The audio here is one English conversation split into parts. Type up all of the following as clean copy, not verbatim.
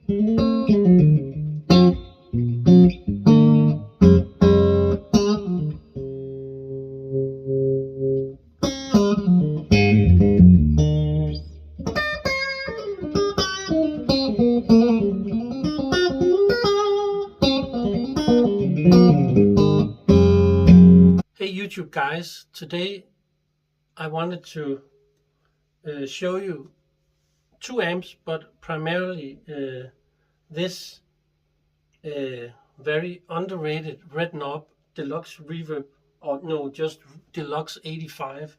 Hey YouTube guys, today I wanted to show you two amps, but primarily this very underrated Red Knob Deluxe Reverb, or no, just Deluxe 85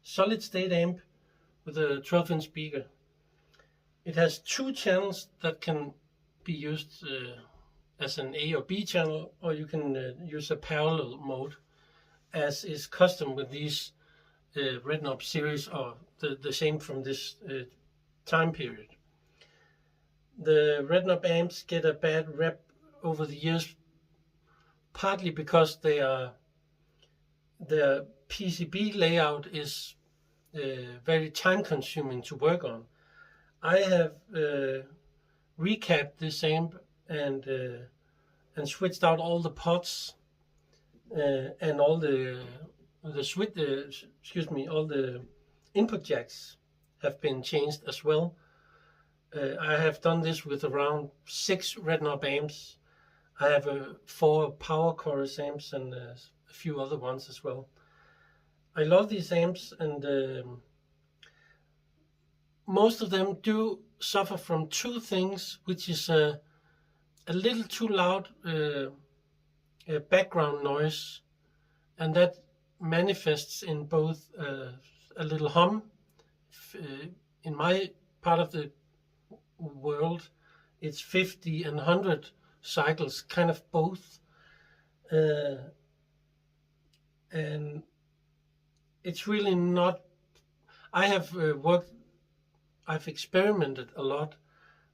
solid state amp with a 12-inch speaker. It has two channels that can be used as an A or B channel, or you can use a parallel mode, as is custom with these Red Knob series, or the same from this time period. The Red Knob amps get a bad rep over the years, partly because their PCB layout is very time consuming to work on. I have recapped this amp and switched out all the pots and all the all the input jacks have been changed as well. I have done this with around 6 Red Knob amps. I have 4 power chorus amps and a few other ones as well. I love these amps, and most of them do suffer from two things, which is a little too loud background noise, and that manifests in both a little hum. In my part of the world, it's 50 and 100 cycles, kind of both, and it's really not. I have I've experimented a lot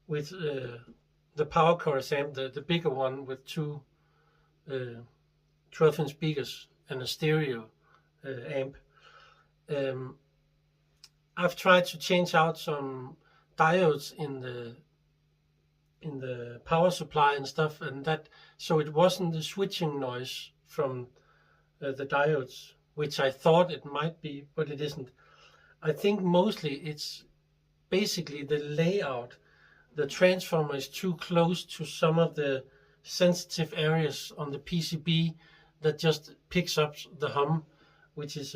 with the power chorus amp, the bigger one with two 12-inch speakers and a stereo amp. I've tried to change out some diodes in the power supply and stuff, and that, so it wasn't the switching noise from the diodes, which I thought it might be, but it isn't. I think mostly it's basically the layout. The transformer is too close to some of the sensitive areas on the PCB that just picks up the hum, which is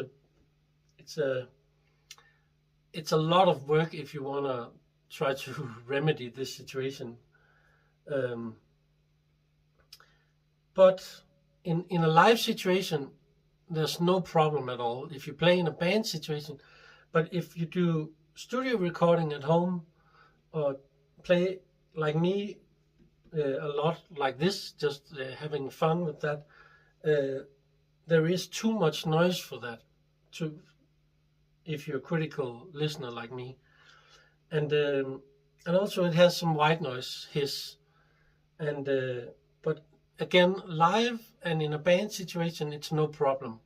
it's a lot of work if you want to try to remedy this situation. But in a live situation, there's no problem at all if you play in a band situation. But if you do studio recording at home, or play like me a lot like this, just having fun with that, there is too much noise for that, if you're a critical listener like me, and also it has some white noise hiss, and but again, live and in a band situation, it's no problem,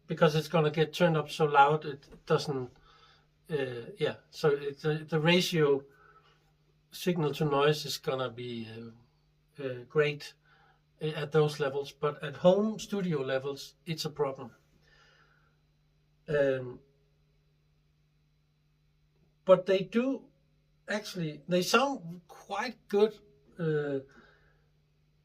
because it's gonna get turned up so loud it doesn't. So the ratio signal to noise is gonna be great at those levels, but at home studio levels it's a problem. But they do actually, they sound quite good.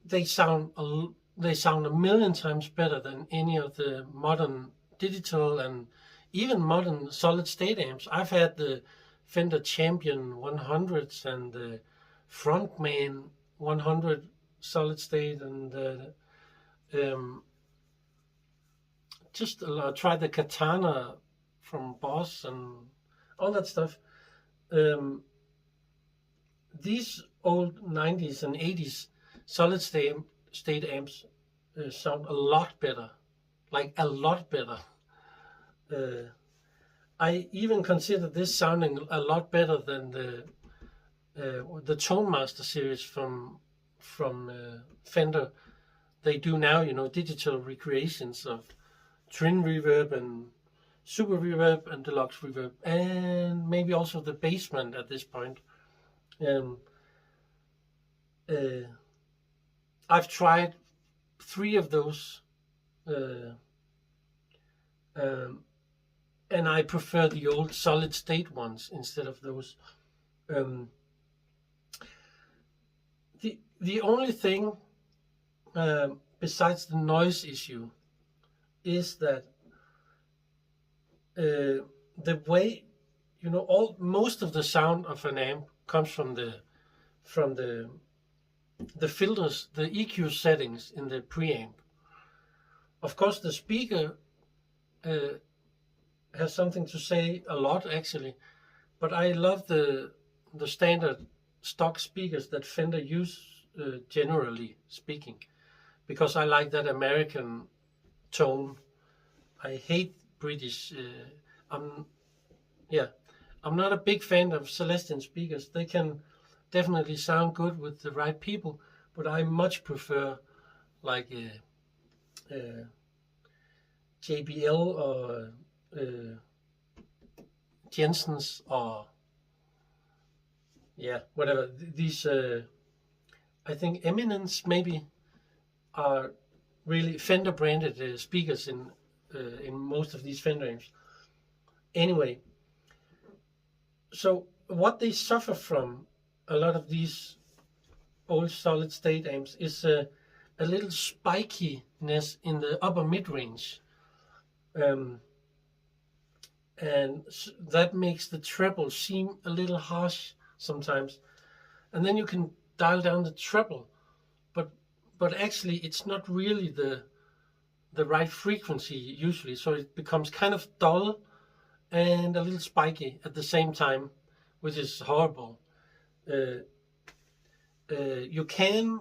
They sound a million times better than any of the modern digital and even modern solid state amps. I've had the Fender Champion 100s and the Frontman 100 solid state, and just tried the Katana from Boss and all that stuff. These old 90s and 80s solid state amps sound a lot better, like a lot better. I even consider this sounding a lot better than the Tone Master series from Fender. They do now, digital recreations of Twin Reverb and Super Reverb and Deluxe Reverb, and maybe also the Basement at this point. I've tried 3 of those, and I prefer the old solid state ones instead of those. The only thing besides the noise issue is that the way, most of the sound of an amp comes from the filters, the EQ settings in the preamp. Of course, the speaker has something to say a lot, actually, but I love the standard stock speakers that Fender use, generally speaking, because I like that American tone. I hate British. I'm not a big fan of Celestion speakers. They can definitely sound good with the right people, but I much prefer like JBL or Jensen's or whatever. These I think Eminence maybe are really Fender branded speakers in most of these Fender amps. Anyway, so what they suffer from, a lot of these old solid state amps, is a little spikiness in the upper mid range, and that makes the treble seem a little harsh sometimes. And then you can dial down the treble, but actually it's not really the right frequency usually, so it becomes kind of dull and a little spiky at the same time, which is horrible. You can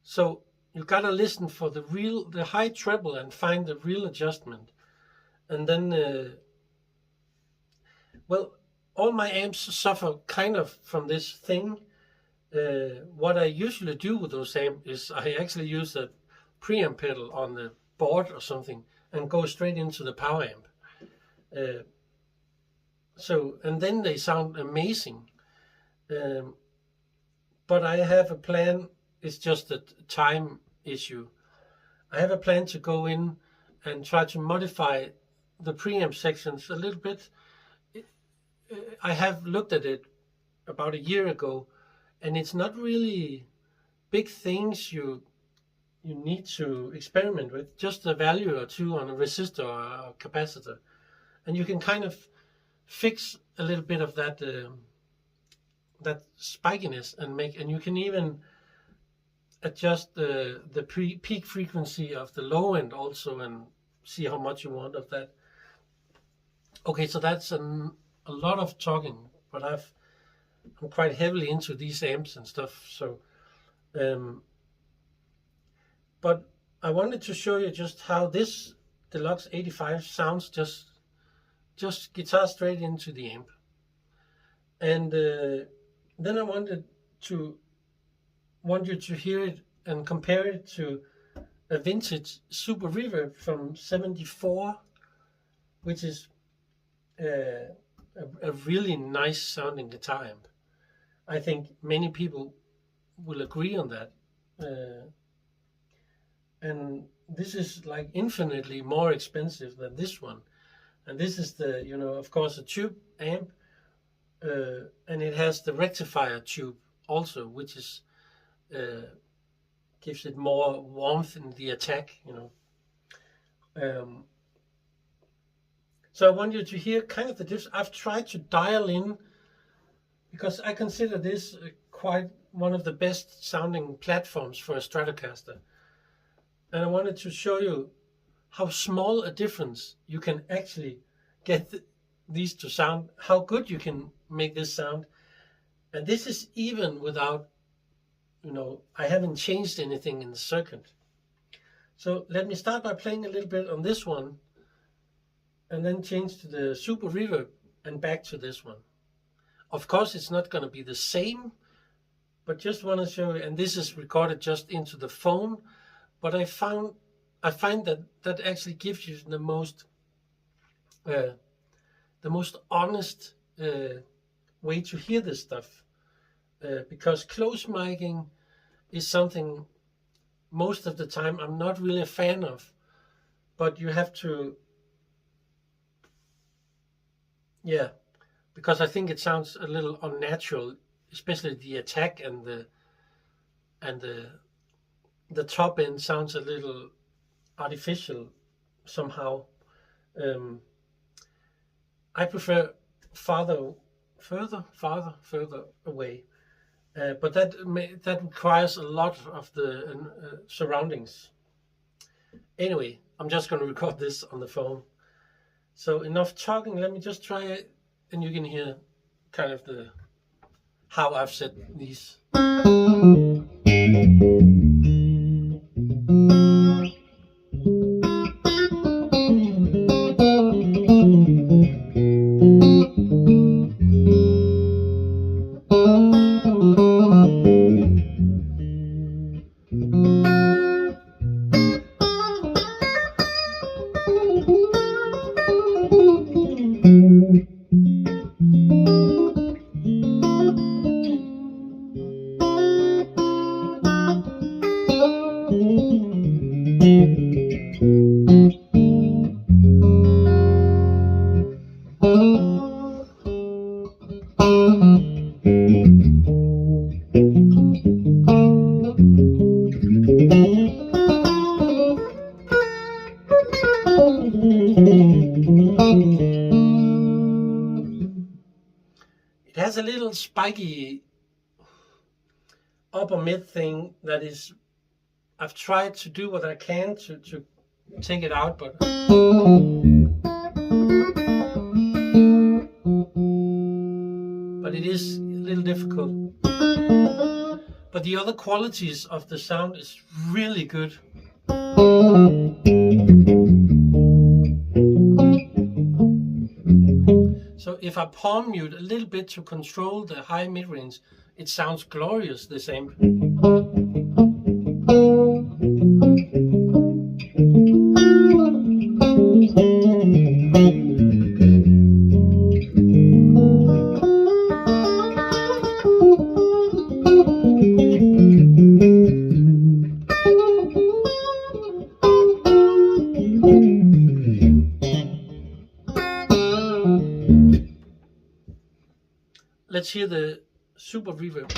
so you gotta listen for the high treble and find the real adjustment, and then well, all my amps suffer kind of from this thing. What I usually do with those amps is I actually use a preamp pedal on the board or something and go straight into the power amp. And then they sound amazing. But I have a plan. It's just a time issue. I have a plan to go in and try to modify the preamp sections a little bit. I have looked at it about a year ago, and it's not really big things you need to experiment with, just a value or two on a resistor or a capacitor, and you can kind of fix a little bit of that that spikiness, and you can even adjust the peak frequency of the low end also, and see how much you want of that. Okay, so that's a lot of talking, but I'm quite heavily into these amps and stuff. So, but I wanted to show you just how this Deluxe 85 sounds, just guitar straight into the amp. And then I want you to hear it and compare it to a vintage Super Reverb from '74, which is a really nice sounding guitar amp. I think many people will agree on that. And this is like infinitely more expensive than this one. And this is the, of course, a tube amp, and it has the rectifier tube also, which is gives it more warmth in the attack, So I want you to hear kind of the difference. I've tried to dial in, because I consider this quite one of the best sounding platforms for a Stratocaster. And I wanted to show you how small a difference you can actually get these to sound, how good you can make this sound. And this is even without, I haven't changed anything in the circuit. So let me start by playing a little bit on this one, and then change to the Super Reverb and back to this one. Of course, it's not going to be the same, but just want to show you, and this is recorded just into the phone, but I find that actually gives you the most honest way to hear this stuff. because close miking is something most of the time I'm not really a fan of, but you have to, yeah, because I think it sounds a little unnatural, especially the attack and the top end sounds a little artificial somehow. I prefer further away, but that requires a lot of the surroundings. Anyway, I'm just going to record this on the phone. So enough talking. Let me just try it, and you can hear kind of how I've set these. It has a little spiky upper mid thing that is, I've tried to do what I can to take it out, but it is a little difficult. But the other qualities of the sound is really good. So if I palm mute a little bit to control the high mid-range, it sounds glorious, this amp. Let's hear the Super Reverb.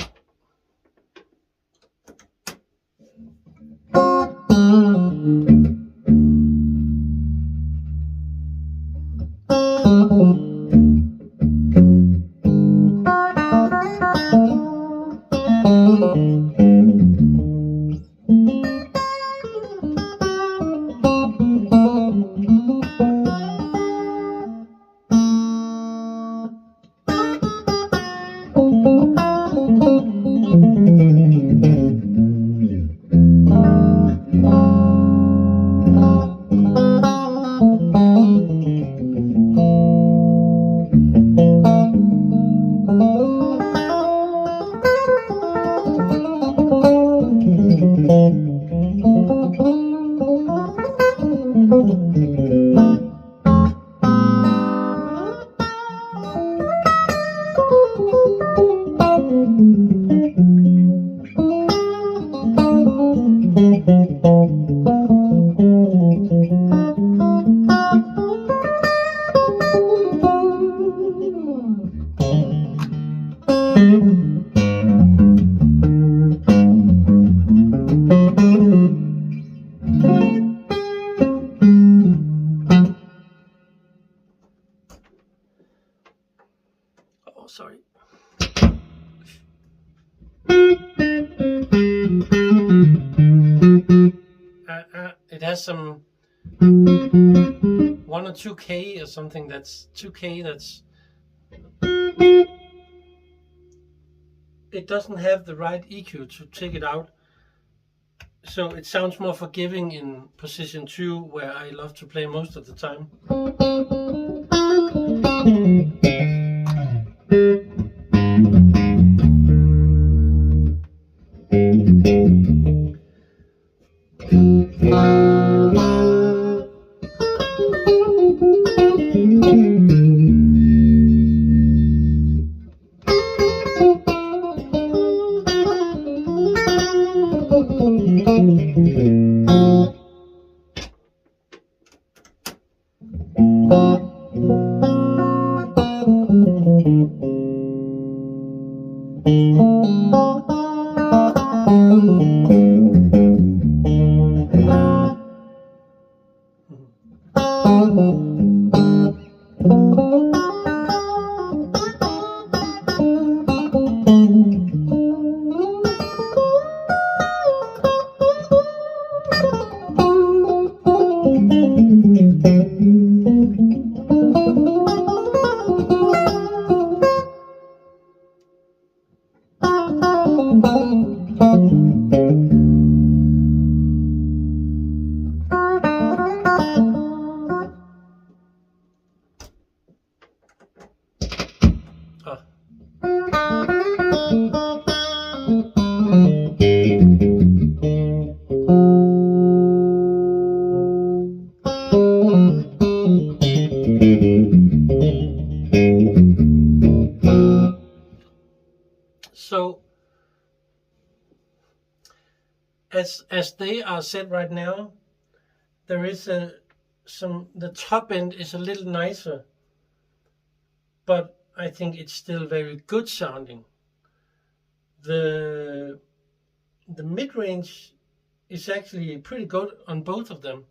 Oh, sorry. It has some 1 or 2K or something. That's 2K. That's, it doesn't have the right EQ to take it out, so it sounds more forgiving in position 2, where I love to play most of the time. Oh. So as they are set right now, there is the top end is a little nicer, but I think it's still very good sounding. The mid-range is actually pretty good on both of them,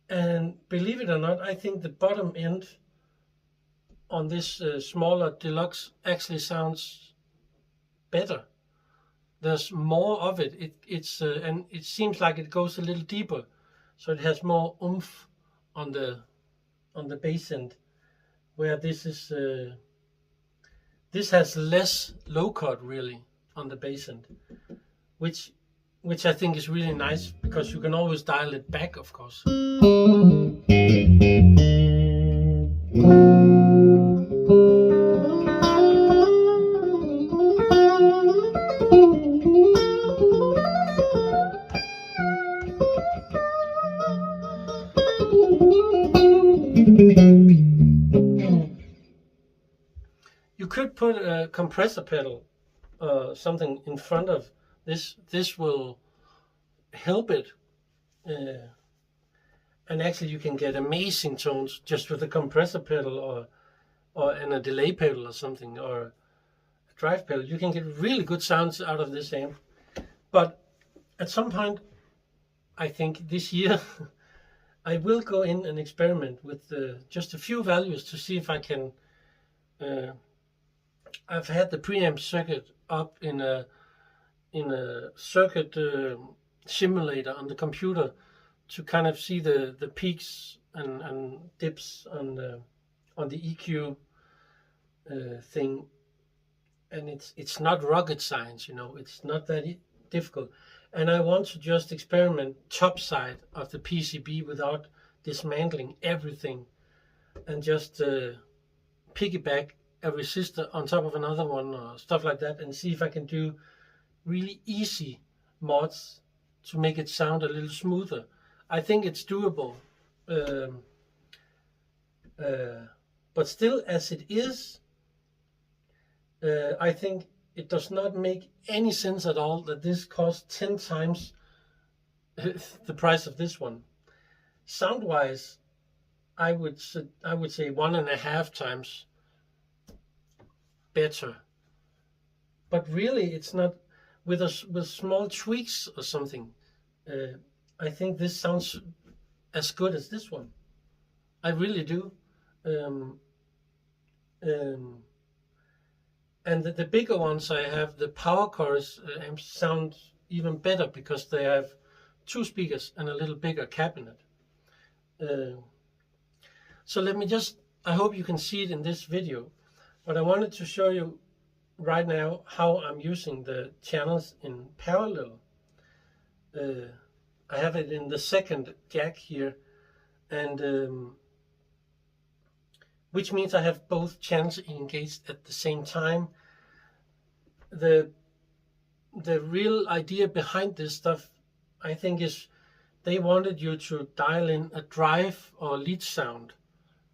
and believe it or not, I think the bottom end on this smaller deluxe actually sounds better. There's more of it. And it seems like it goes a little deeper, so it has more oomph on the bass end, where this has less low cut really on the bass end, which I think is really nice, because you can always dial it back, of course. You could put a compressor pedal, something in front of this. This will help it, and actually you can get amazing tones just with a compressor pedal and a delay pedal or something, or a drive pedal. You can get really good sounds out of this amp. But at some point, I think this year, I will go in and experiment with just a few values to see if I can. I've had the preamp circuit up in a circuit simulator on the computer to kind of see the peaks and dips on the EQ thing, and it's not rocket science, you know. It's not that difficult, and I want to just experiment top side of the PCB without dismantling everything, and just piggyback a resistor on top of another one or stuff like that, and see if I can do really easy mods to make it sound a little smoother. I think it's doable, but still, as it is, I think it does not make any sense at all that this costs 10 times the price of this one. Sound-wise, I would say 1.5 times better, but really it's not. With small tweaks or something, I think this sounds as good as this one. I really do. And the bigger ones I have, the power chorus amps, sound even better because they have 2 speakers and a little bigger cabinet. So let me just, I hope you can see it in this video, but I wanted to show you right now how I'm using the channels in parallel. I have it in the second jack here, and which means I have both channels engaged at the same time. The real idea behind this stuff, I think, is they wanted you to dial in a drive or lead sound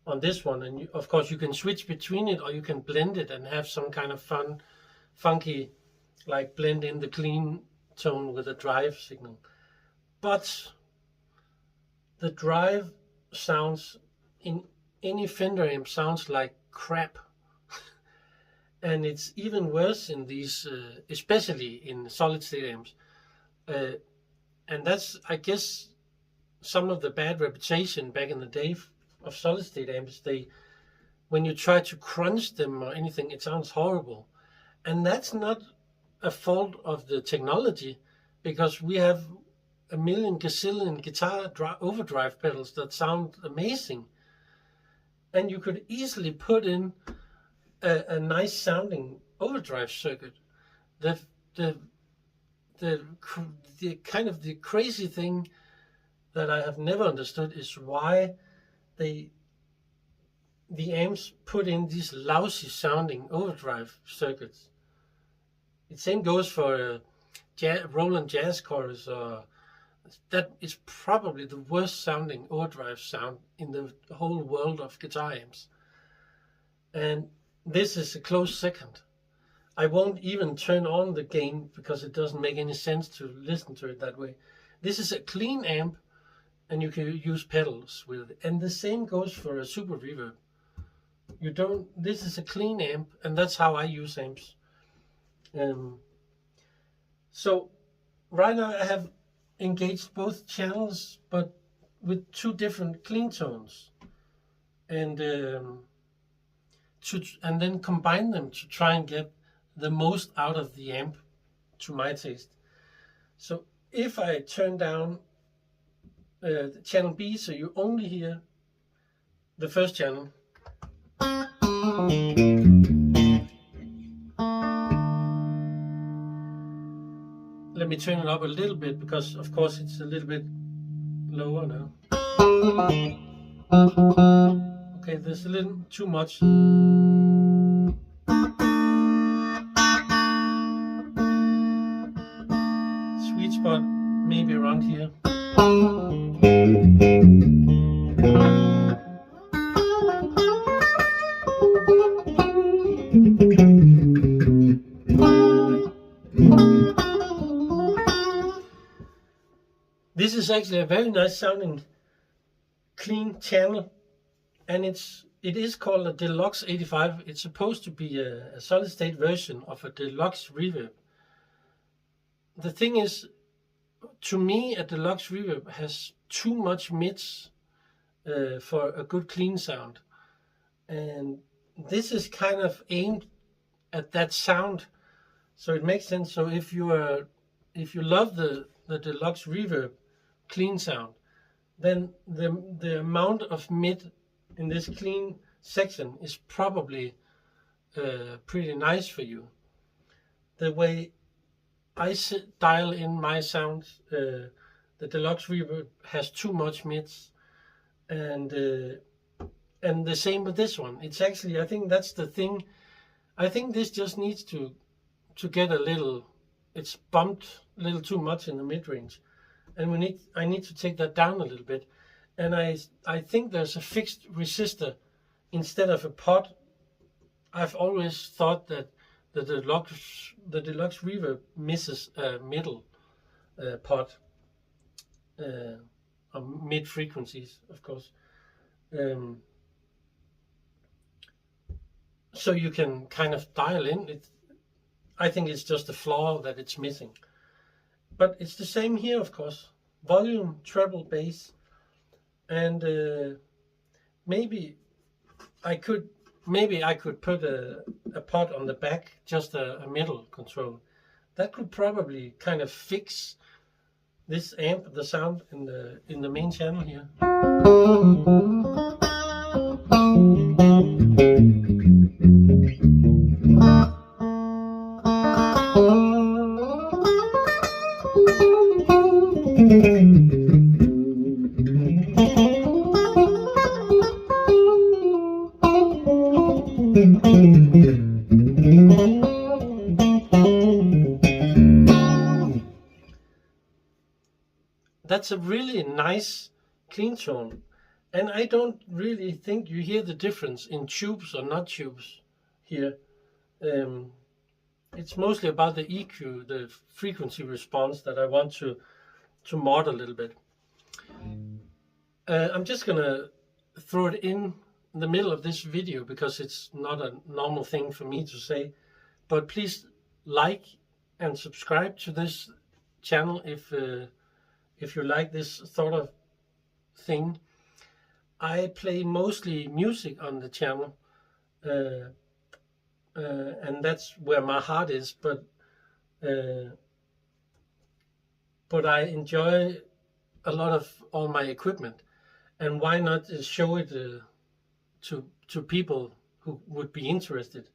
on this one, and of course you can switch between it, or you can blend it and have some kind of fun, funky, like blend in the clean tone with a drive signal. But the drive sounds in any Fender amp sounds like crap. And it's even worse in these, especially in solid state amps. And that's, I guess, some of the bad reputation back in the day of solid state amps. When you try to crunch them or anything, it sounds horrible. And that's not a fault of the technology, because we have a million gazillion guitar overdrive pedals that sound amazing. And you could easily put in a nice sounding overdrive circuit. The kind of the crazy thing that I have never understood is why they the amps put in these lousy sounding overdrive circuits. The same goes for Roland Jazz Chorus, or that is probably the worst sounding overdrive sound in the whole world of guitar amps. And this is a close second. I won't even turn on the gain because it doesn't make any sense to listen to it that way. This is a clean amp, and you can use pedals with it. And the same goes for a Super Reverb. This is a clean amp, and that's how I use amps. So right now I have engaged both channels, but with two different clean tones, and then combine them to try and get the most out of the amp to my taste. So if I turn down the channel B, so you only hear the first channel, let me turn it up a little bit, because of course it's a little bit lower now. Okay, there's a little too much. Sweet spot maybe around here. This is actually a very nice sounding clean channel, and it is called a Deluxe 85. It's supposed to be a solid state version of a Deluxe Reverb. The thing is, to me, a Deluxe Reverb has too much mids for a good clean sound, and this is kind of aimed at that sound, so it makes sense. So if you love the Deluxe Reverb clean sound, then the amount of mid in this clean section is probably pretty nice for you. The way I dial in my sounds, the Deluxe Reverb has too much mids, and the same with this one. It's actually, I think that's the thing. I think this just needs to get a little, it's bumped a little too much in the mid range, and I need to take that down a little bit. And I think there's a fixed resistor instead of a pot. I've always thought that the Deluxe Reverb misses a middle pot, mid frequencies, of course. So you can kind of dial in it. I think it's just a flaw that it's missing. But it's the same here, of course. Volume, treble, bass, and maybe I could put a pot on the back, just a middle control. That could probably kind of fix this amp, the sound in the main channel here. That's a really nice clean tone, and I don't really think you hear the difference in tubes or not tubes here. It's mostly about the EQ, the frequency response, that I want to mod a little bit. I'm just gonna throw it in the middle of this video because it's not a normal thing for me to say, but please like and subscribe to this channel if you like this sort of thing. I play mostly music on the channel, and that's where my heart is, but I enjoy a lot of all my equipment, and why not show it to people who would be interested.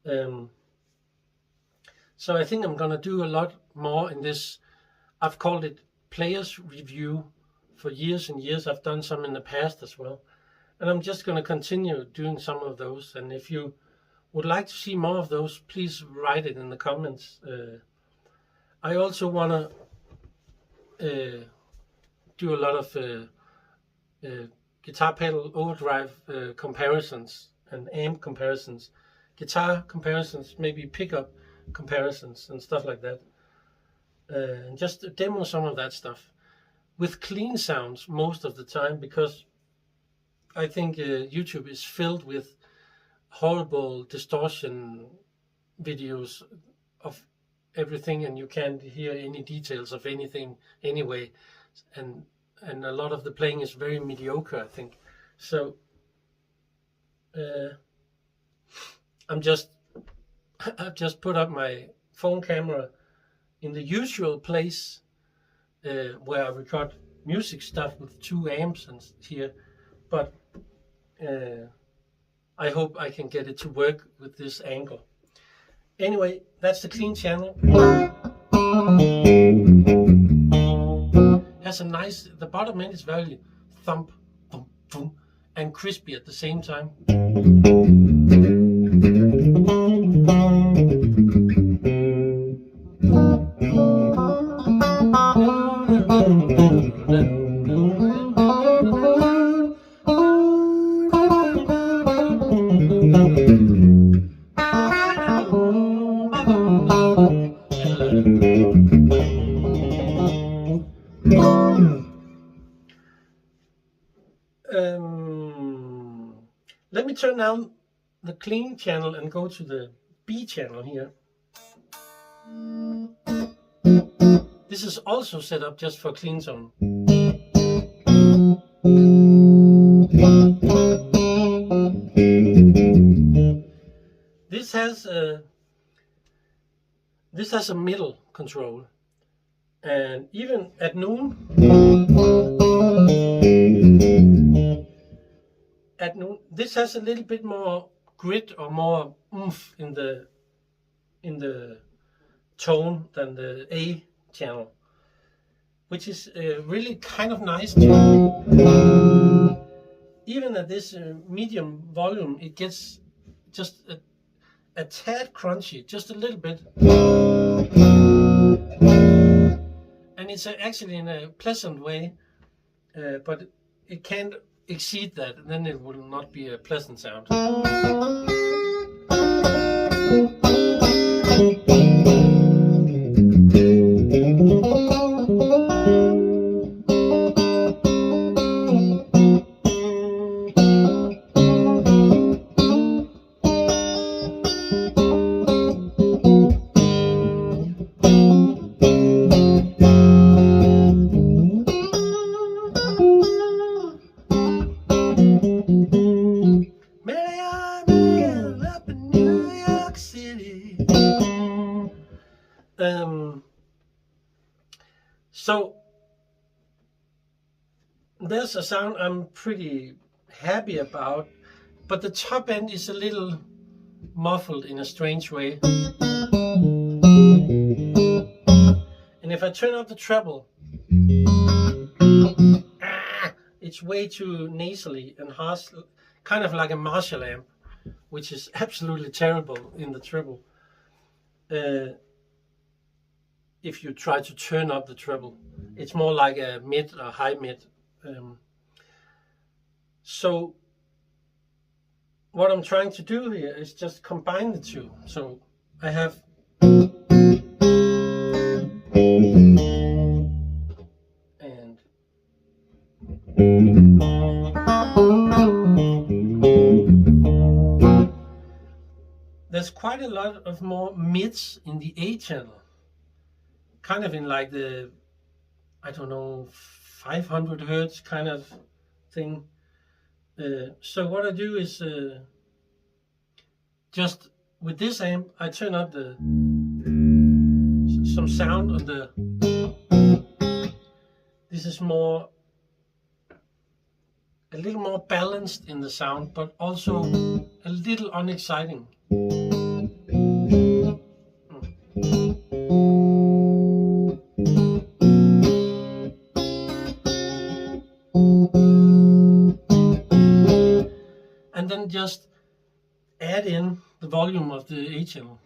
So I think I'm gonna do a lot more in this. I've called it Player's Review for years and years. I've done some in the past as well, and I'm just going to continue doing some of those. And if you would like to see more of those, please write it in the comments. I also want to do a lot of guitar pedal overdrive comparisons and amp comparisons, guitar comparisons, maybe pickup comparisons and stuff like that, and just demo some of that stuff with clean sounds most of the time, because I think YouTube is filled with horrible distortion videos of everything, and you can't hear any details of anything anyway, and a lot of the playing is very mediocre, I think. So I've just put up my phone camera in the usual place where I record music stuff with 2 amps and here, but I hope I can get it to work with this angle. Anyway, that's the clean channel. Has a nice, the bottom end is very thump, thump, thump, and crispy at the same time. Let me turn down the clean channel and go to the B channel here. This is also set up just for clean zone. This has a middle control, and even at noon, this has a little bit more grit or more oomph in the tone than the A channel, which is really kind of nice too. Even at this medium volume, it gets just a tad crunchy, just a little bit, and it's actually in a pleasant way, but it can't exceed that, and then it will not be a pleasant sound. So there's a sound I'm pretty happy about, but the top end is a little muffled in a strange way. And if I turn up the treble, it's way too nasally and harsh, kind of like a Marshall amp, which is absolutely terrible in the treble. If you try to turn up the treble, it's more like a mid or high mid. So what I'm trying to do here is just combine the two. So I have and there's quite a lot of more mids in the A channel, kind of in like the, I don't know, 500 hertz kind of thing. So what I do is just with this amp, I turn up some sound on the. This is more, a little more balanced in the sound, but also a little unexciting. add in the volume of the A channel.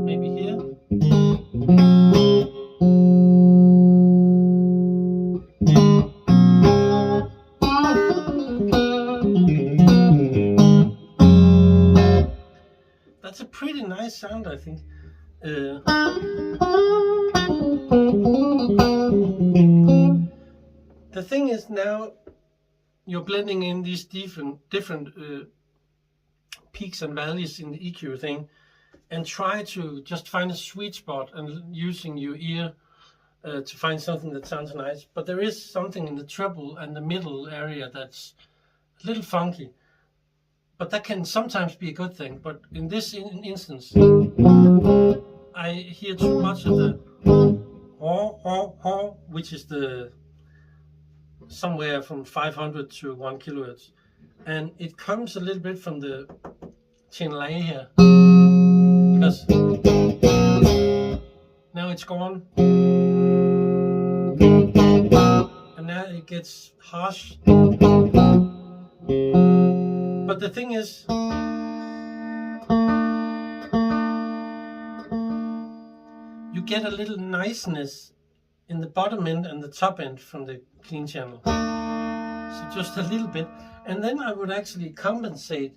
Maybe here. That's a pretty nice sound, I think. The thing is, now you're blending in these different peaks and valleys in the EQ thing, and try to just find a sweet spot and using your ear to find something that sounds nice. But there is something in the treble and the middle area that's a little funky. But that can sometimes be a good thing. But in this instance, I hear too much of the which is the somewhere from 500 to 1 kilohertz, and it comes a little bit from the channel A here, because now it's gone, and now it gets harsh. But the thing is, you get a little niceness in the bottom end and the top end from the clean channel. So just a little bit. And then I would actually compensate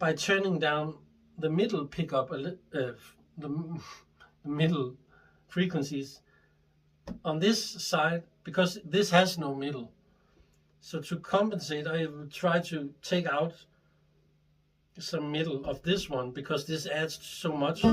by turning down the middle pickup, the middle frequencies on this side, because this has no middle. So to compensate, I would try to take out some middle of this one, because this adds so much.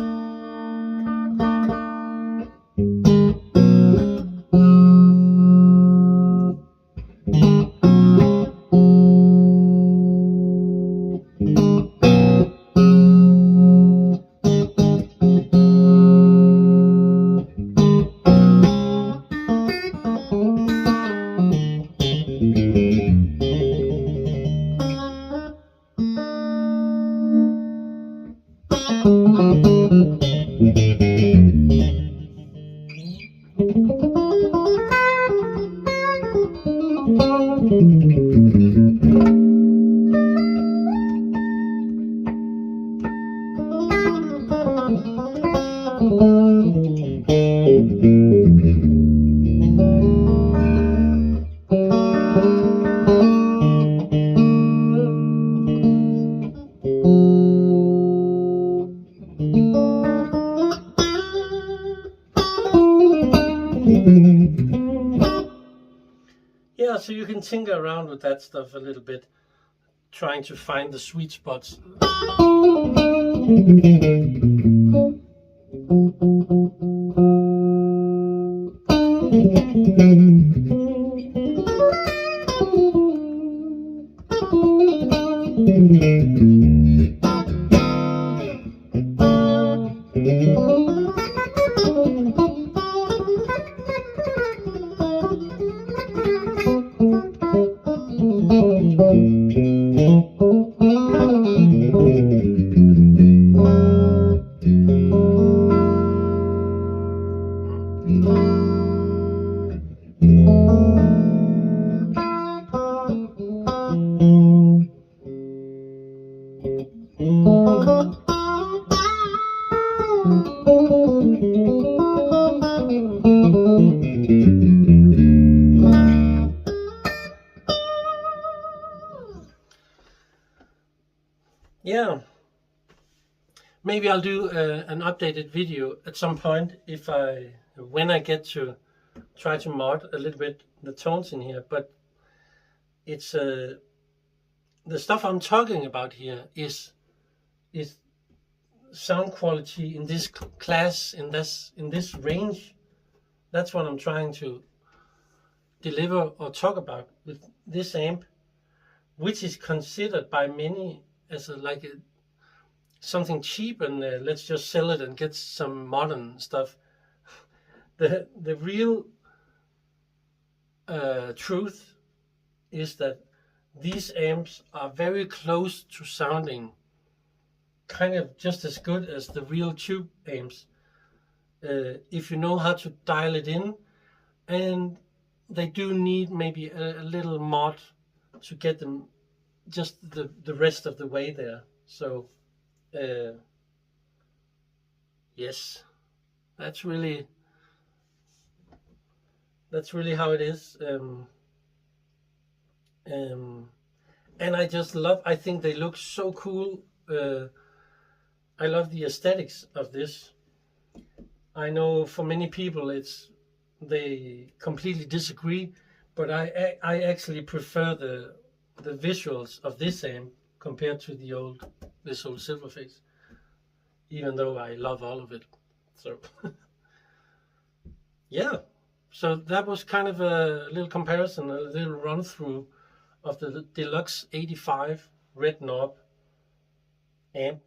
Yeah, so you can tinker around with that stuff a little bit, trying to find the sweet spots. Yeah, maybe I'll do an updated video at some point when I get to try to mod a little bit the tones in here. But it's the stuff I'm talking about here is sound quality in this class, in this range. That's what I'm trying to deliver or talk about with this amp, which is considered by many as something cheap, and let's just sell it and get some modern stuff. The real truth is that these amps are very close to sounding kind of just as good as the real tube amps, if you know how to dial it in. And they do need maybe a little mod to get them just the rest of the way there. So yes, that's really how it is. And I just love, I think they look so cool. I love the aesthetics of this. I know for many people they completely disagree, but I actually prefer the visuals of this amp compared to this old SILVERFACE, even though I love all of it. So yeah, so that was kind of a little comparison, a little run through of the Deluxe 85 red knob amp